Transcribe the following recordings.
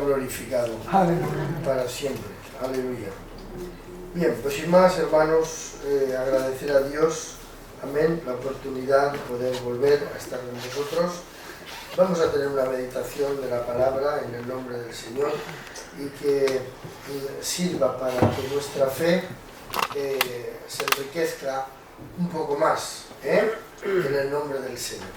glorificado. Aleluya. Para siempre. Aleluya. Bien, pues sin más, hermanos, agradecer a Dios, amén, la oportunidad de poder volver a estar con vosotros. Vamos a tener una meditación de la palabra en el nombre del Señor y que sirva para que nuestra fe se enriquezca un poco más, en el nombre del Señor.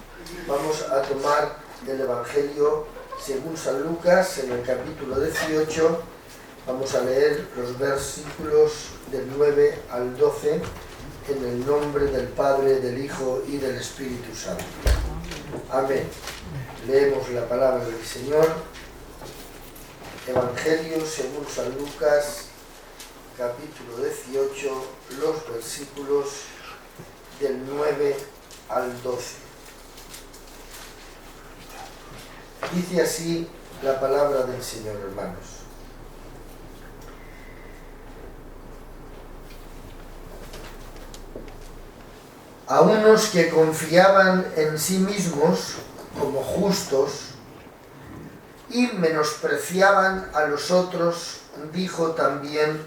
Vamos a tomar el Evangelio según San Lucas, en el capítulo 18. Vamos a leer los versículos del 9 al 12 en el nombre del Padre, del Hijo y del Espíritu Santo. Amén. Leemos la palabra del Señor. Evangelio según San Lucas, capítulo 18, los versículos del 9 al 12. Dice así la palabra del Señor, hermanos. A unos que confiaban en sí mismos como justos y menospreciaban a los otros, dijo también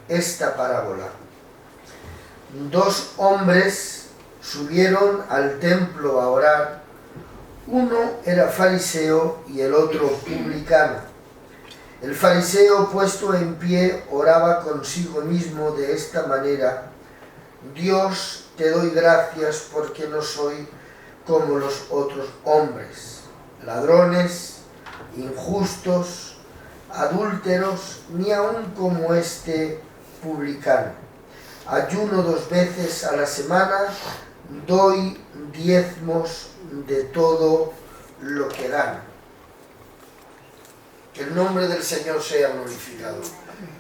esta parábola. Dos hombres subieron al templo a orar. Uno era fariseo y el otro publicano. El fariseo, puesto en pie, oraba consigo mismo de esta manera: Dios, te doy gracias porque no soy como los otros hombres, ladrones, injustos, adúlteros, ni aun como este publicano. Ayuno 2 veces a la semana, doy diezmos de todo lo que gano. Que el nombre del Señor sea glorificado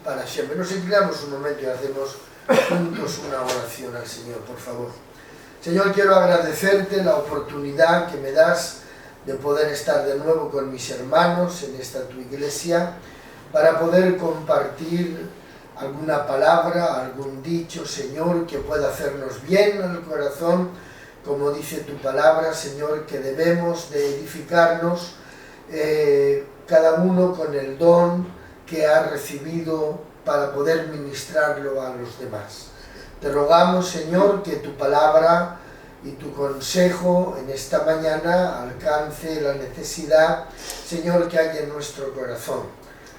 para siempre. Nos inclinamos un momento y hacemos juntos una oración al Señor, por favor. Señor, quiero agradecerte la oportunidad que me das de poder estar de nuevo con mis hermanos en esta tu iglesia para poder compartir alguna palabra, algún dicho, Señor, que pueda hacernos bien al corazón, como dice tu palabra, Señor, que debemos de edificarnos cada uno con el don que ha recibido para poder ministrarlo a los demás. Te rogamos, Señor, que tu palabra y tu consejo en esta mañana alcance la necesidad, Señor, que hay en nuestro corazón.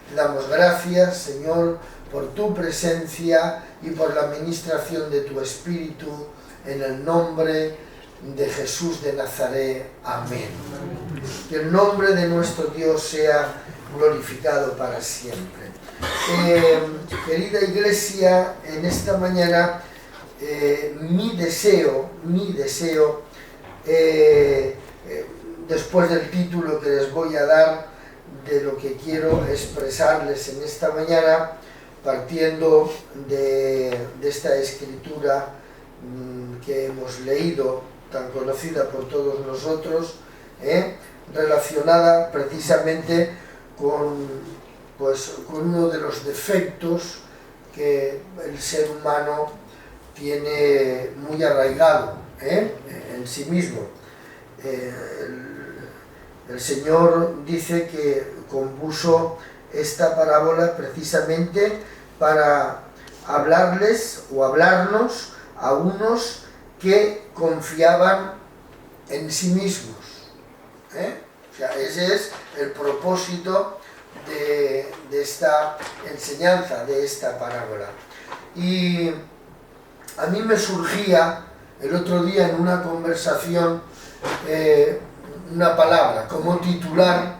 Te damos gracias, Señor, por tu presencia y por la ministración de tu Espíritu, en el nombre de Jesús de Nazaret. Amén. Que el nombre de nuestro Dios sea glorificado para siempre. Querida iglesia, en esta mañana mi deseo, después del título que les voy a dar de lo que quiero expresarles en esta mañana, partiendo de esta escritura que hemos leído, tan conocida por todos nosotros, relacionada precisamente con uno de los defectos que el ser humano tiene muy arraigado en sí mismo. El Señor dice que compuso esta parábola precisamente para hablarles o hablarnos a unos que confiaban en sí mismos. O sea, ese es el propósito de esta enseñanza, de esta parábola. Y a mí me surgía el otro día en una conversación una palabra, cómo titular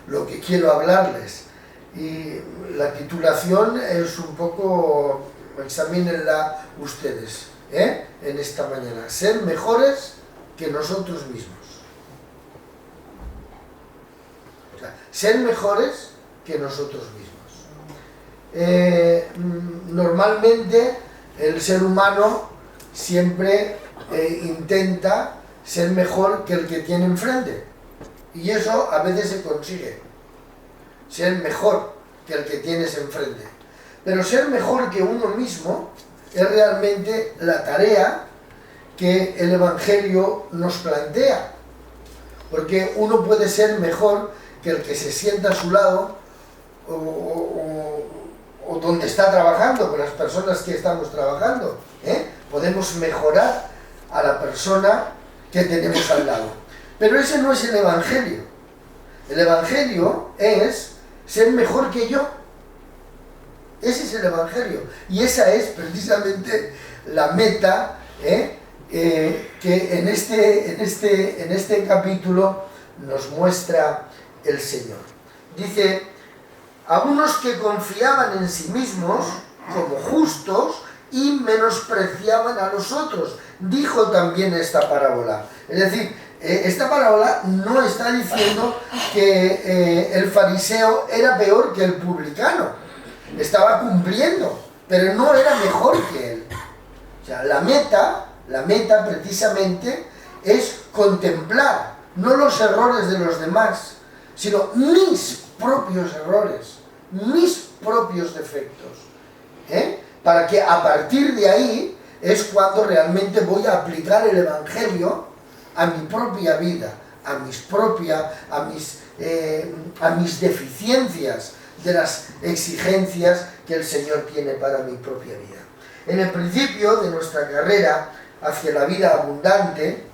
lo que quiero hablarles. Y la titulación es un poco, examínenla ustedes, en esta mañana: ser mejores que nosotros mismos. O sea, ser mejores que nosotros mismos. Normalmente el ser humano siempre intenta ser mejor que el que tiene enfrente, y eso a veces se consigue, ser mejor que el que tienes enfrente. Pero ser mejor que uno mismo es realmente la tarea que el Evangelio nos plantea, porque uno puede ser mejor que el que se sienta a su lado o donde está trabajando, con las personas que estamos trabajando, podemos mejorar a la persona que tenemos al lado. Pero ese no es el Evangelio. El Evangelio es ser mejor que yo. Ese es el Evangelio. Y esa es precisamente la meta que en este capítulo nos muestra el Señor. Dice: a unos que confiaban en sí mismos como justos y menospreciaban a los otros. Dijo también esta parábola. Es decir, esta parábola no está diciendo que el fariseo era peor que el publicano. Estaba cumpliendo, pero no era mejor que él. O sea, la meta precisamente es contemplar no los errores de los demás, sino mis propios errores, mis propios defectos, para que a partir de ahí es cuando realmente voy a aplicar el Evangelio a mi propia vida, a mis deficiencias, de las exigencias que el Señor tiene para mi propia vida. En el principio de nuestra carrera hacia la vida abundante,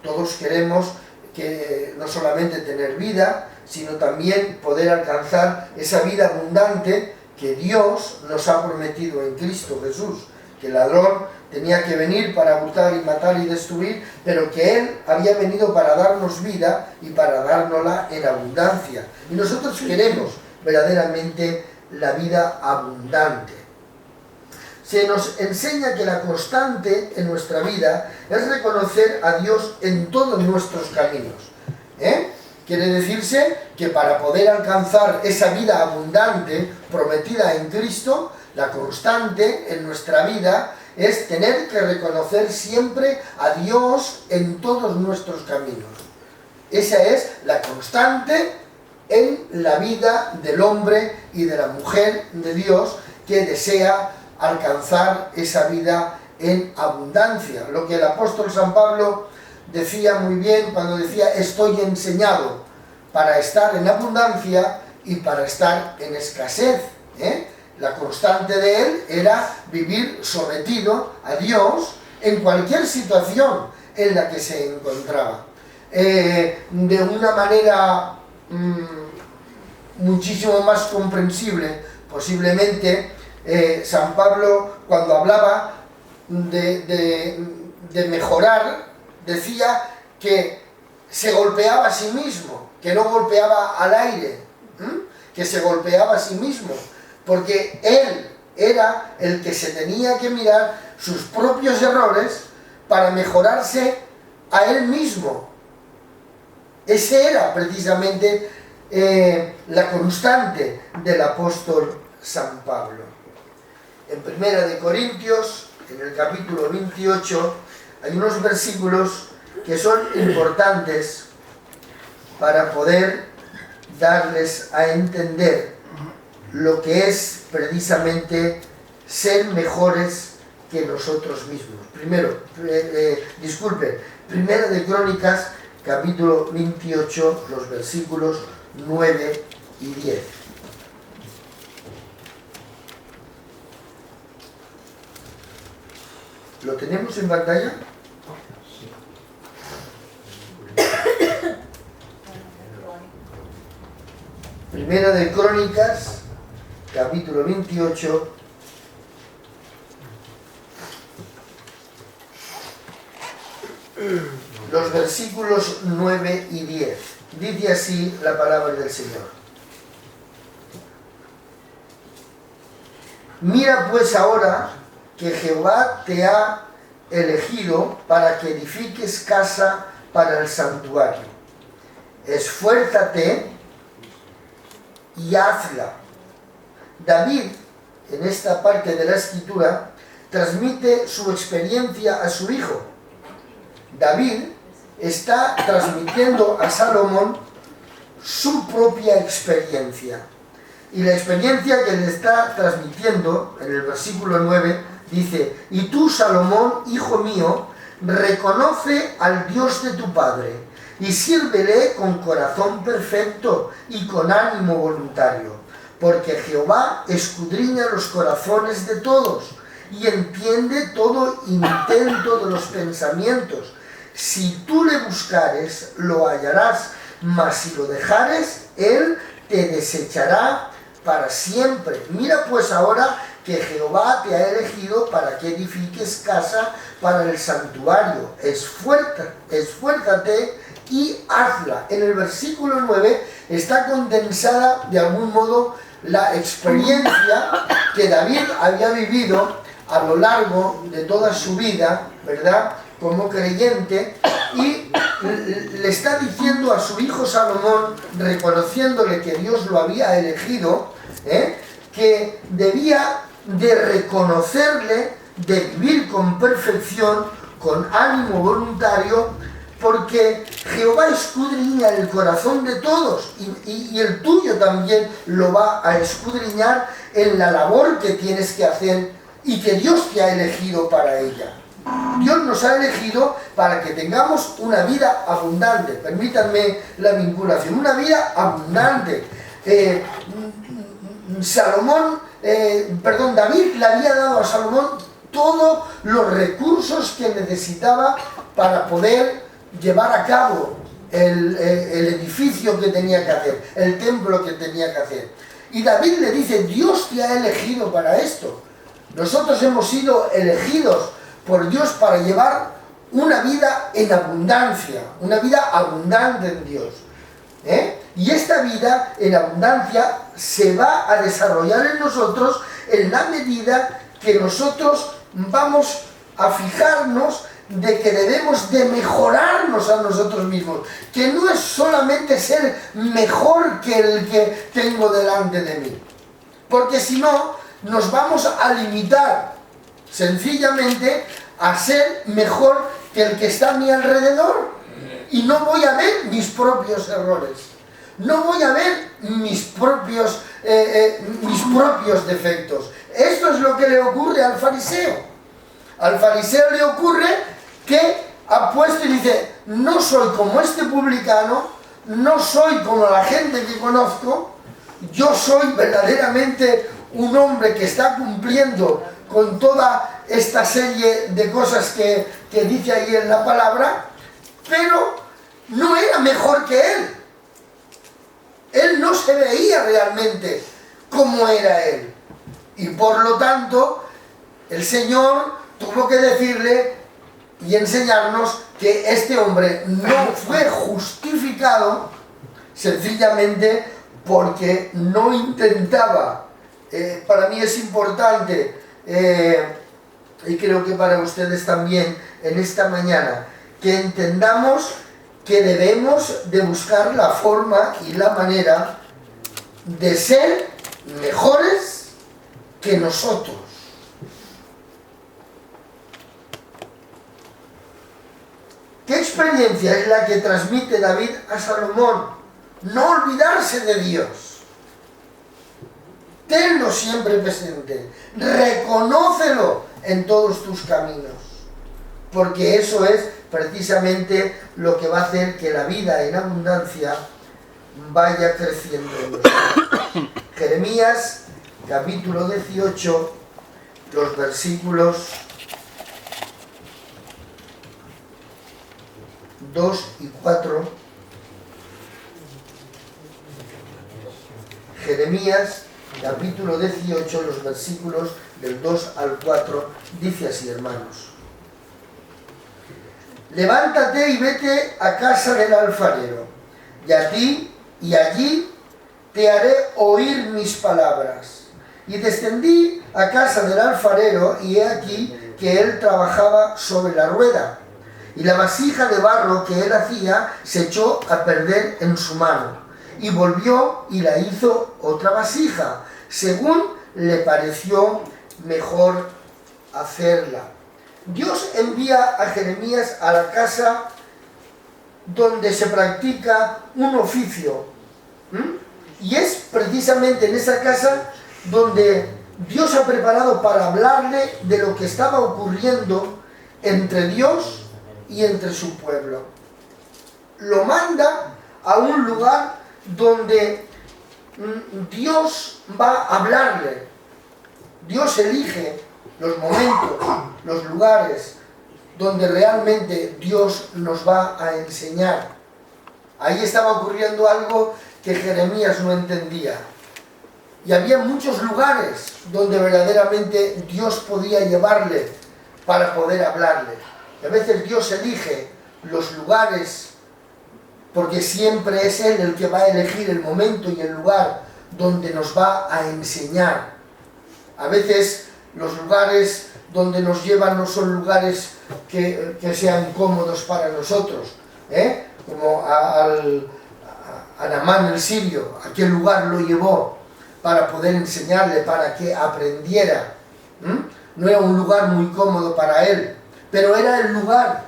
todos queremos que no solamente tener vida, sino también poder alcanzar esa vida abundante que Dios nos ha prometido en Cristo Jesús, que el ladrón tenía que venir para hurtar y matar y destruir, pero que Él había venido para darnos vida y para dárnosla en abundancia. Y nosotros queremos verdaderamente la vida abundante. Se nos enseña que la constante en nuestra vida es reconocer a Dios en todos nuestros caminos. Quiere decirse que para poder alcanzar esa vida abundante prometida en Cristo, la constante en nuestra vida es tener que reconocer siempre a Dios en todos nuestros caminos. Esa es la constante en la vida del hombre y de la mujer de Dios que desea alcanzar esa vida en abundancia. Lo que el apóstol San Pablo decía muy bien cuando decía: estoy enseñado para estar en abundancia y para estar en escasez. La constante de él era vivir sometido a Dios en cualquier situación en la que se encontraba. De una manera muchísimo más comprensible, posiblemente, San Pablo, cuando hablaba de mejorar, decía que se golpeaba a sí mismo, que no golpeaba al aire, que se golpeaba a sí mismo, porque él era el que se tenía que mirar sus propios errores para mejorarse a él mismo. Ese era precisamente la constante del apóstol San Pablo. En 1 Corintios, en el capítulo 28, hay unos versículos que son importantes para poder darles a entender lo que es precisamente ser mejores que nosotros mismos. Primero, Primera de Crónicas, capítulo 28, los versículos 9 y 10. ¿Lo tenemos en pantalla? Primera de Crónicas, capítulo 28, los versículos 9 y 10. Dice así la palabra del Señor. Mira pues ahora que Jehová te ha elegido para que edifiques casa para el santuario. Esfuérzate y hazla. David, en esta parte de la escritura, transmite su experiencia a su hijo. David está transmitiendo a Salomón su propia experiencia. Y la experiencia que le está transmitiendo, en el versículo 9, dice: y tú, Salomón, hijo mío, reconoce al Dios de tu padre, y sírvele con corazón perfecto y con ánimo voluntario, porque Jehová escudriña los corazones de todos y entiende todo intento de los pensamientos. Si tú le buscares, lo hallarás, mas si lo dejares, él te desechará para siempre. Mira pues ahora que Jehová te ha elegido para que edifiques casa para el santuario. Esfuérzate y hazla. En el versículo 9 está condensada de algún modo la experiencia que David había vivido a lo largo de toda su vida, ¿verdad?, como creyente, y le está diciendo a su hijo Salomón, reconociéndole que Dios lo había elegido, que debía de reconocerle, de vivir con perfección, con ánimo voluntario, porque Jehová escudriña el corazón de todos y el tuyo también lo va a escudriñar en la labor que tienes que hacer y que Dios te ha elegido para ella. Dios nos ha elegido para que tengamos una vida abundante. Permítanme la vinculación, una vida abundante. David le había dado a Salomón todos los recursos que necesitaba para poder llevar a cabo el edificio que tenía que hacer, el templo que tenía que hacer. Y David le dice, Dios te ha elegido para esto. Nosotros hemos sido elegidos por Dios para llevar una vida en abundancia, una vida abundante en Dios. Y esta vida en abundancia se va a desarrollar en nosotros en la medida que nosotros vamos a fijarnos de que debemos de mejorarnos a nosotros mismos, que no es solamente ser mejor que el que tengo delante de mí, porque si no nos vamos a limitar sencillamente a ser mejor que el que está a mi alrededor y no voy a ver mis propios errores, no voy a ver mis propios defectos. Esto es lo que le ocurre al fariseo. Al fariseo le ocurre que ha puesto y dice, no soy como este publicano, no soy como la gente que conozco, yo soy verdaderamente un hombre que está cumpliendo con toda esta serie de cosas que dice ahí en la palabra, pero no era mejor que él. Él no se veía realmente como era él. Y por lo tanto, el Señor tuvo que decirle y enseñarnos que este hombre no fue justificado sencillamente porque no intentaba. Para mí es importante, y creo que para ustedes también en esta mañana, que entendamos que debemos de buscar la forma y la manera de ser mejores que nosotros. ¿Qué experiencia es la que transmite David a Salomón? No olvidarse de Dios. Tenlo siempre presente. Reconócelo en todos tus caminos. Porque eso es precisamente lo que va a hacer que la vida en abundancia vaya creciendo en nosotros. Jeremías, capítulo 18, los versículos 2 y 4. Jeremías, capítulo 18, los versículos del 2 al 4, dice así, hermanos. Levántate y vete a casa del alfarero, y a ti y allí te haré oír mis palabras. Y descendí a casa del alfarero, y he aquí que él trabajaba sobre la rueda, y la vasija de barro que él hacía se echó a perder en su mano, y volvió y la hizo otra vasija, según le pareció mejor hacerla. Dios envía a Jeremías a la casa donde se practica un oficio. Y es precisamente en esa casa donde Dios ha preparado para hablarle de lo que estaba ocurriendo entre Dios y entre su pueblo. lo manda a un lugar donde Dios va a hablarle. Dios elige los momentos, los lugares donde realmente Dios nos va a enseñar. Ahí estaba ocurriendo algo que Jeremías no entendía. Y había muchos lugares donde verdaderamente Dios podía llevarle para poder hablarle. Y a veces Dios elige los lugares porque siempre es Él el que va a elegir el momento y el lugar donde nos va a enseñar. A veces los lugares donde nos llevan no son lugares que sean cómodos para nosotros, como a Naamán el sirio. ¿A qué lugar lo llevó para poder enseñarle, para que aprendiera? No era un lugar muy cómodo para él, pero era el lugar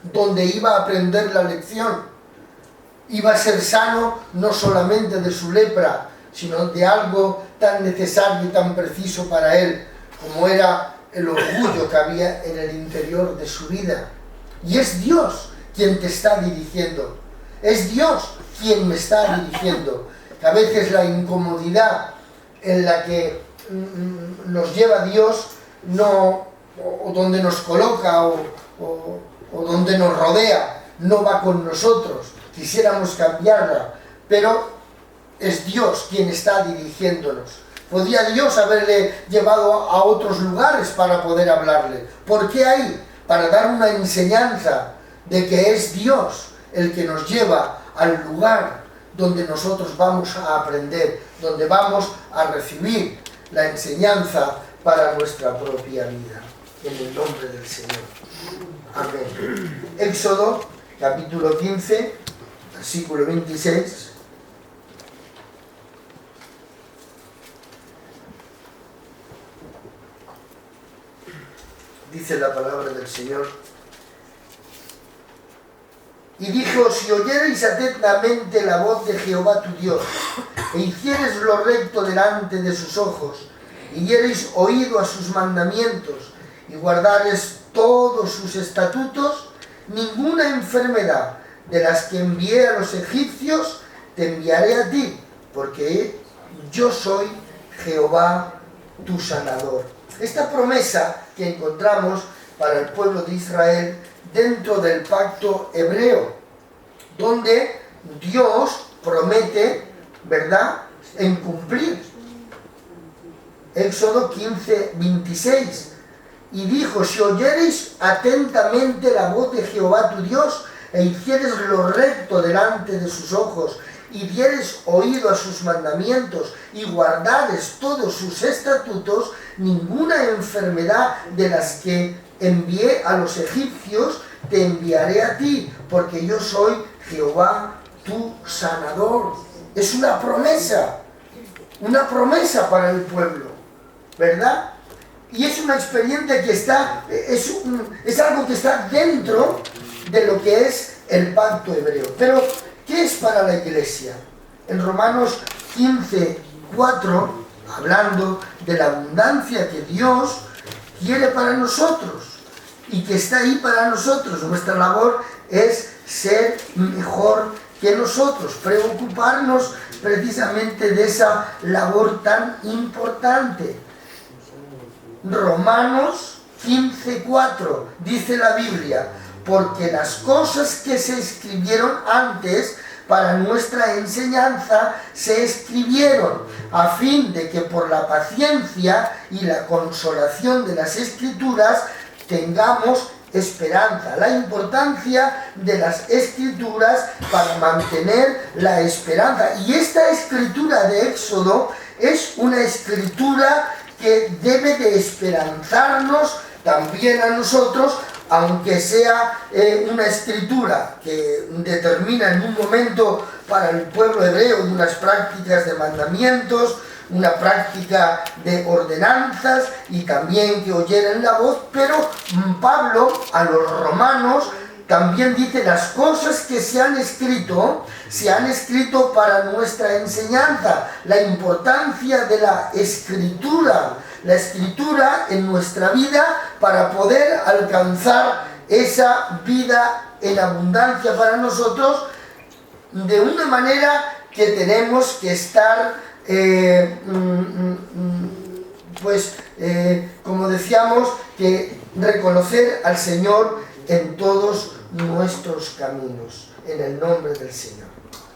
donde iba a aprender la lección. Iba a ser sano no solamente de su lepra, sino de algo tan necesario y tan preciso para él, como era el orgullo que había en el interior de su vida. Y es Dios quien te está dirigiendo. Es Dios quien me está dirigiendo. Que a veces la incomodidad en la que nos lleva Dios, no, o donde nos coloca, o donde nos rodea, no va con nosotros. Quisiéramos cambiarla, pero es Dios quien está dirigiéndonos. ¿Podría Dios haberle llevado a otros lugares para poder hablarle? ¿Por qué ahí? Para dar una enseñanza de que es Dios el que nos lleva al lugar donde nosotros vamos a aprender, donde vamos a recibir la enseñanza para nuestra propia vida. En el nombre del Señor. Amén. Éxodo, capítulo 15, versículo 26. Dice la palabra del Señor: y dijo: si oyereis atentamente la voz de Jehová tu Dios, e hiciereis lo recto delante de sus ojos, y diereis oído a sus mandamientos, y guardareis todos sus estatutos, ninguna enfermedad de las que envié a los egipcios te enviaré a ti, porque yo soy Jehová tu sanador. Esta promesa que encontramos para el pueblo de Israel dentro del pacto hebreo, donde Dios promete, ¿verdad?, en cumplir. Éxodo 15, 26. Y dijo: si oyereis atentamente la voz de Jehová tu Dios, e hiciereis lo recto delante de sus ojos, y diereis oído a sus mandamientos, y guardareis todos sus estatutos, ninguna enfermedad de las que envié a los egipcios te enviaré a ti, porque yo soy Jehová tu sanador. Es una promesa para el pueblo, ¿verdad? Y es una experiencia que está, es algo que está dentro de lo que es el pacto hebreo. Pero, ¿qué es para la iglesia? En Romanos 15, 4, hablando de la abundancia que Dios quiere para nosotros y que está ahí para nosotros. Nuestra labor es ser mejor que nosotros, preocuparnos precisamente de esa labor tan importante. Romanos 15:4 dice la Biblia: porque las cosas que se escribieron antes para nuestra enseñanza se escribieron a fin de que por la paciencia y la consolación de las Escrituras tengamos esperanza. La importancia de las Escrituras para mantener la esperanza. Y esta escritura de Éxodo es una escritura que debe de esperanzarnos también a nosotros, aunque sea una escritura que determina en un momento para el pueblo hebreo unas prácticas de mandamientos, una práctica de ordenanzas y también que oyeran la voz, pero Pablo a los romanos también dice: las cosas que se han escrito para nuestra enseñanza. La importancia de la escritura en nuestra vida para poder alcanzar esa vida en abundancia para nosotros, de una manera que tenemos que estar, como decíamos, que reconocer al Señor en todos nuestros caminos, en el nombre del Señor.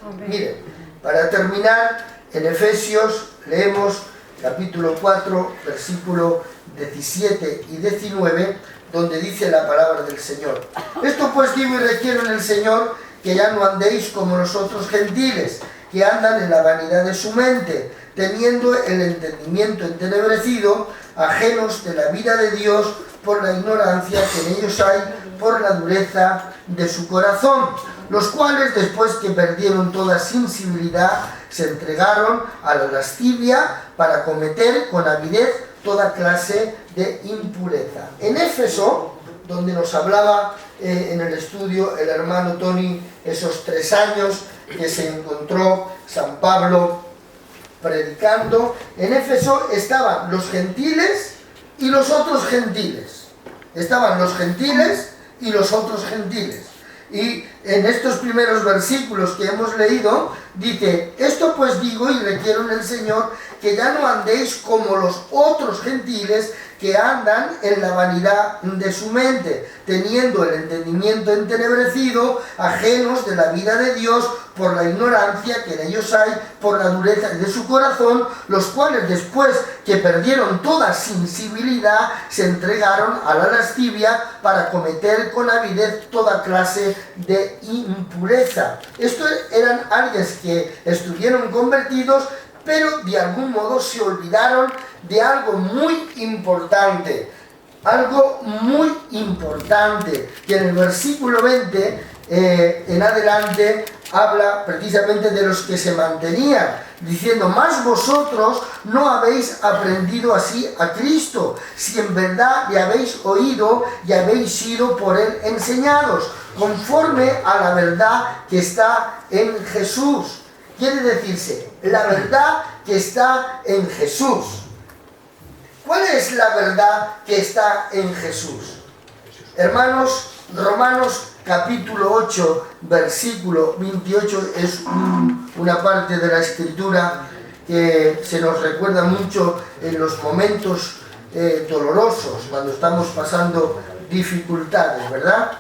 Amén. Miren, para terminar, en Efesios leemos capítulo 4, versículo 17 y 19, donde dice la palabra del Señor: esto pues digo y requiero en el Señor, que ya no andéis como los otros gentiles, que andan en la vanidad de su mente, teniendo el entendimiento entenebrecido, ajenos de la vida de Dios por la ignorancia que en ellos hay, por la dureza de su corazón, los cuales, después que perdieron toda sensibilidad, se entregaron a la lascivia para cometer con avidez toda clase de impureza. En Éfeso, donde nos hablaba en el estudio el hermano Tony, esos 3 años que se encontró San Pablo predicando, en Éfeso estaban los gentiles y los otros gentiles. Estaban los gentiles y los otros gentiles. Y en estos primeros versículos que hemos leído, dice: esto pues digo y requiero en el Señor, que ya no andéis como los otros gentiles, que andan en la vanidad de su mente, teniendo el entendimiento entenebrecido, ajenos de la vida de Dios por la ignorancia que en ellos hay, por la dureza de su corazón, los cuales, después que perdieron toda sensibilidad, se entregaron a la lascivia para cometer con avidez toda clase de impureza. Estos eran alguien que estuvieron convertidos, pero de algún modo se olvidaron de algo muy importante. Algo muy importante, que en el versículo 20 en adelante habla precisamente de los que se mantenían, diciendo: mas vosotros no habéis aprendido así a Cristo, si en verdad le habéis oído y habéis sido por él enseñados, conforme a la verdad que está en Jesús. Quiere decirse, la verdad que está en Jesús. ¿Cuál es la verdad que está en Jesús? Hermanos, Romanos capítulo 8, versículo 28 es una parte de la Escritura que se nos recuerda mucho en los momentos dolorosos, cuando estamos pasando dificultades, ¿verdad?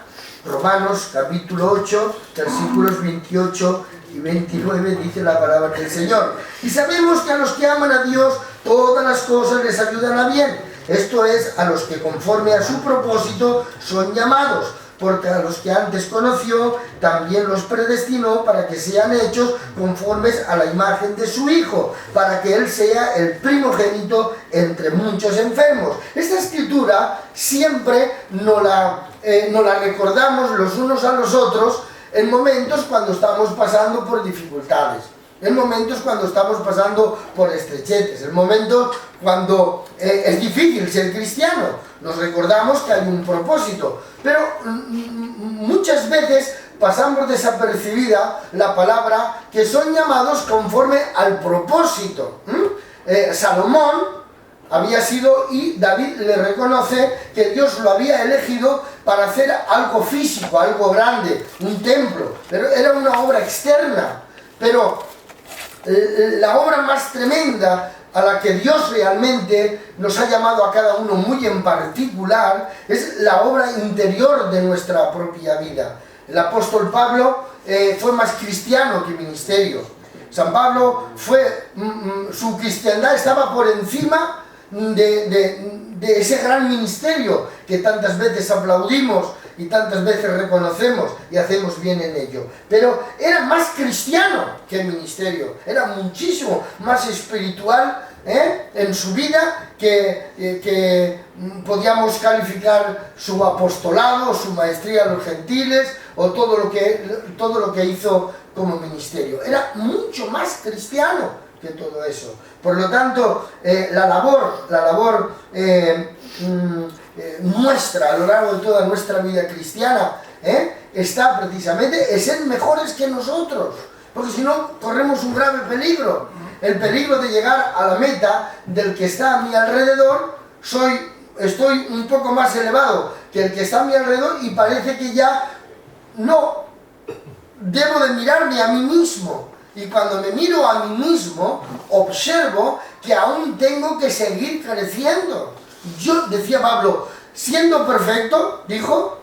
Romanos capítulo 8, versículos 28 y 29 dice la palabra del Señor: y sabemos que a los que aman a Dios todas las cosas les ayudan a bien, esto es, a los que conforme a su propósito son llamados, porque a los que antes conoció también los predestinó para que sean hechos conformes a la imagen de su Hijo, para que Él sea el primogénito entre muchos enfermos. Esta escritura siempre nos la recordamos los unos a los otros en momentos cuando estamos pasando por dificultades, en momentos cuando estamos pasando por estrecheces, en momentos cuando es difícil ser cristiano. Nos recordamos que hay un propósito, pero muchas veces pasamos desapercibida la palabra que son llamados conforme al propósito. Salomón había sido, y David le reconoce que Dios lo había elegido para hacer algo físico, algo grande, un templo, pero era una obra externa. Pero la obra más tremenda a la que Dios realmente nos ha llamado a cada uno muy en particular es la obra interior de nuestra propia vida. El apóstol Pablo fue más cristiano que ministerio. San Pablo su cristiandad estaba por encima de ese gran ministerio que tantas veces aplaudimos y tantas veces reconocemos y hacemos bien en ello. Pero era más cristiano que ministerio, era muchísimo más espiritual en su vida que podíamos calificar su apostolado, su maestría a los gentiles o todo lo que hizo como ministerio. Era mucho más cristiano que todo eso. Por lo tanto, la labor nuestra a lo largo de toda nuestra vida cristiana está precisamente en ser mejores que nosotros, porque si no corremos un grave peligro, el peligro de llegar a la meta del que está a mi alrededor. Estoy un poco más elevado que el que está a mi alrededor y parece que ya no, debo de mirarme a mí mismo. Y cuando me miro a mí mismo, observo que aún tengo que seguir creciendo. Yo, decía Pablo, siendo perfecto, dijo,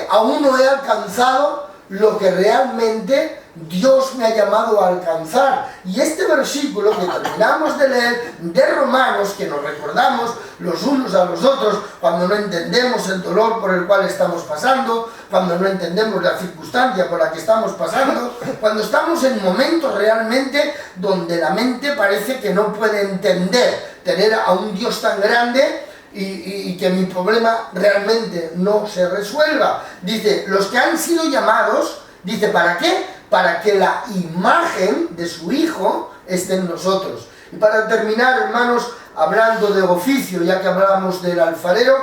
aún no he alcanzado lo que realmente Dios me ha llamado a alcanzar. Y este versículo que terminamos de leer de Romanos, que nos recordamos los unos a los otros cuando no entendemos el dolor por el cual estamos pasando, cuando no entendemos la circunstancia por la que estamos pasando, cuando estamos en momentos realmente donde la mente parece que no puede entender tener a un Dios tan grande y que mi problema realmente no se resuelva. Dice, los que han sido llamados, dice, ¿para qué? Para que la imagen de su Hijo esté en nosotros. Y para terminar, hermanos, hablando de oficio, ya que hablábamos del alfarero,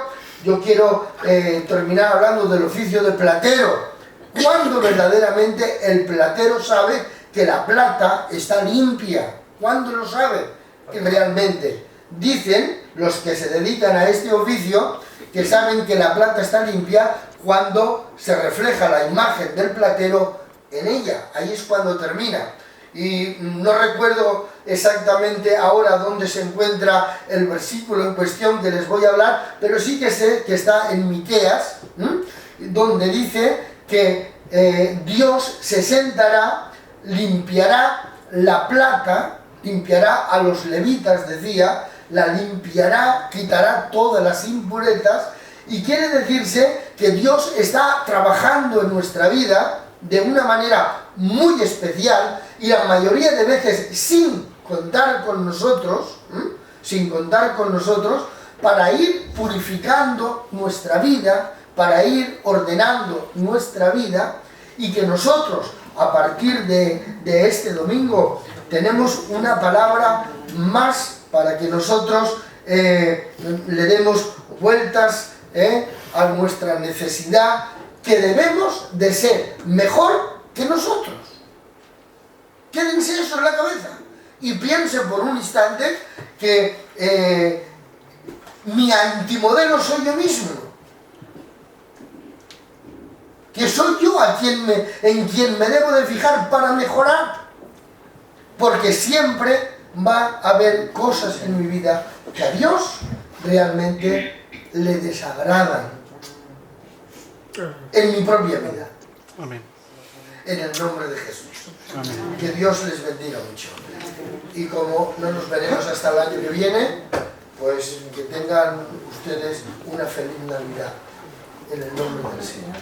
yo quiero terminar hablando del oficio de platero. ¿Cuándo verdaderamente el platero sabe que la plata está limpia? ¿Cuándo lo sabe? Que realmente dicen los que se dedican a este oficio que saben que la plata está limpia cuando se refleja la imagen del platero en ella. Ahí es cuando termina. Y no recuerdo exactamente ahora dónde se encuentra el versículo en cuestión que les voy a hablar, pero sí que sé que está en Miqueas, donde dice que Dios se sentará, limpiará la plata, limpiará a los levitas, decía, la limpiará, quitará todas las impurezas, y quiere decirse que Dios está trabajando en nuestra vida de una manera muy especial y la mayoría de veces sin contar con nosotros, para ir purificando nuestra vida, para ir ordenando nuestra vida, y que nosotros a partir de este domingo tenemos una palabra más para que nosotros le demos vueltas a nuestra necesidad, que debemos de ser mejor que nosotros. Quédense eso en la cabeza y piensen por un instante que mi antimodelo soy yo mismo, que soy yo en quien me debo de fijar para mejorar, porque siempre va a haber cosas en mi vida que a Dios realmente le desagradan en mi propia vida. Amén. En el nombre de Jesús. Amén. Que Dios les bendiga mucho. Y como no nos veremos hasta el año que viene, pues que tengan ustedes una feliz Navidad. En el nombre del Señor.